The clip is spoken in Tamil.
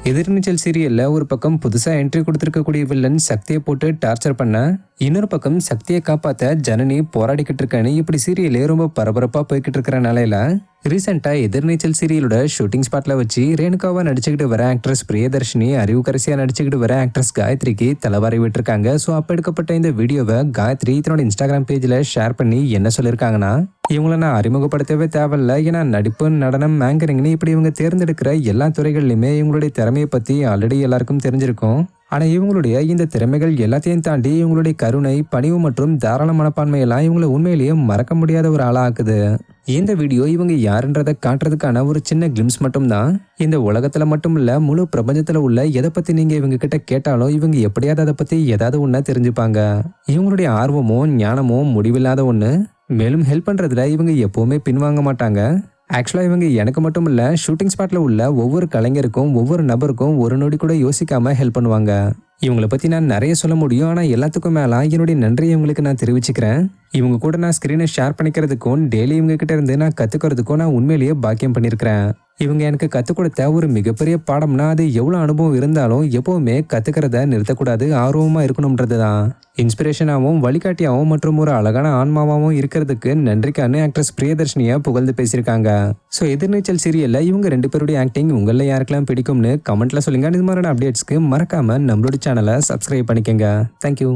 எதிர்நீச்சல் சீரியல்ல ஒரு பக்கம் புதுசா என்ட்ரி கொடுத்திருக்கக்கூடிய வில்லன் சக்தியை போட்டு டார்ச்சர் பண்ண, இன்னொரு பக்கம் சக்தியை காப்பாத்த ஜனனி போராடிக்கிட்டு இருக்கான்னு இப்படி சீரியலே ரொம்ப பரபரப்பா போய்கிட்டு இருக்கிற நிலையில ரீசெண்டா எதிர்நீச்சல் சீரியலோட ஷூட்டிங் ஸ்பாட்ல வச்சு ரேணுகாவா நடிச்சுக்கிட்டு வர ஆக்ட்ரஸ் பிரியதர்ஷினி, அறிவுக்கரசியா நடிச்சுக்கிட்டு வர ஆக்ட்ரஸ் காயத்ரிக்கு தலைவாரி விட்டுருக்காங்க. ஸோ அப்ப எடுக்கப்பட்ட இந்த வீடியோவை காயத்ரி தன்னோட இன்ஸ்டாகிராம் பேஜ்ல ஷேர் பண்ணி என்ன சொல்லியிருக்காங்கன்னா, இவங்களை நான் அறிமுகப்படுத்தவே தேவையில்ல. ஏன்னா நடிப்பு, நடனம், ஆங்கரிங்னு இப்படி இவங்க தேர்ந்தெடுக்கிற எல்லா துறைகள்லையுமே இவங்களுடைய திறமையை பத்தி ஆல்ரெடி எல்லாருக்கும் தெரிஞ்சிருக்கும். ஆனா இவங்களுடைய இந்த திறமைகள் எல்லாத்தையும் தாண்டி இவங்களுடைய கருணை, பணிவு மற்றும் தாராள மனப்பான்மையெல்லாம் இவங்களை உண்மையிலேயே மறக்க முடியாத ஒரு ஆளா ஆக்குது. இந்த வீடியோ இவங்க யாருன்றதை காட்டுறதுக்கான ஒரு சின்ன கிளிம்ஸ் மட்டும்தான். இந்த உலகத்துல மட்டும் இல்ல, முழு பிரபஞ்சத்துல உள்ள எதை பத்தி நீங்க இவங்க கிட்ட கேட்டாலும் இவங்க எப்படியாவது அதை பத்தி ஏதாவது ஒண்ணு தெரிஞ்சுப்பாங்க. இவங்களுடைய ஆர்வமும் ஞானமும் முடிவில்லாத ஒண்ணு. மேலும் ஹெல்ப் பண்றதுல இவங்க எப்பவுமே பின்வாங்க மாட்டாங்க. ஆக்சுவலாக இவங்க எனக்கு மட்டும் இல்லை, ஷூட்டிங் ஸ்பாட்டில் உள்ள ஒவ்வொரு கலைஞருக்கும் ஒவ்வொரு நபருக்கும் ஒரு நொடி கூட யோசிக்காமல் ஹெல்ப் பண்ணுவாங்க. இவங்களை பற்றி நான் நிறைய சொல்ல முடியும். ஆனால் எல்லாத்துக்கும் மேலே என்னுடைய நன்றியை இவங்களுக்கு நான் தெரிவிச்சுக்கிறேன். இவங்க கூட நான் ஸ்க்ரீனை ஷேர் பண்ணிக்கிறதுக்கும் டெய்லி இவங்க கிட்ட இருந்து நான் கற்றுக்கிறதுக்கும் நான் உண்மையிலேயே பாக்கியம் பண்ணியிருக்கிறேன். இவங்க எனக்கு கற்றுக் கொடுத்த ஒரு மிகப்பெரிய பாடம்னா அது எவ்வளோ அனுபவம் இருந்தாலும் எப்போவுமே கற்றுக்கிறத நிறுத்தக்கூடாது, ஆர்வமாக இருக்கணும்ன்றது தான். இன்ஸ்பிரேஷனாகவும் வழிகாட்டியாகவும் மற்றும் ஒரு அழகான ஆன்மாவாகவும் இருக்கிறதுக்கு நன்றிக்கான ஆக்ட்ரஸ் பிரியதர்ஷினியை புகழ்ந்து பேசியிருக்காங்க. ஸோ எதிர்நீச்சல் சீரியல்ல இவங்க 2 பேருடைய ஆக்டிங் உங்களில் யாருக்கெல்லாம் பிடிக்கும்னு கமெண்ட்ல சொல்லுங்க. இது மாதிரியான அப்டேட்ஸ்க்கு மறக்காம நம்மளோட சேனலை சப்ஸ்கிரைப் பண்ணிக்கோங்க. தேங்க்யூ.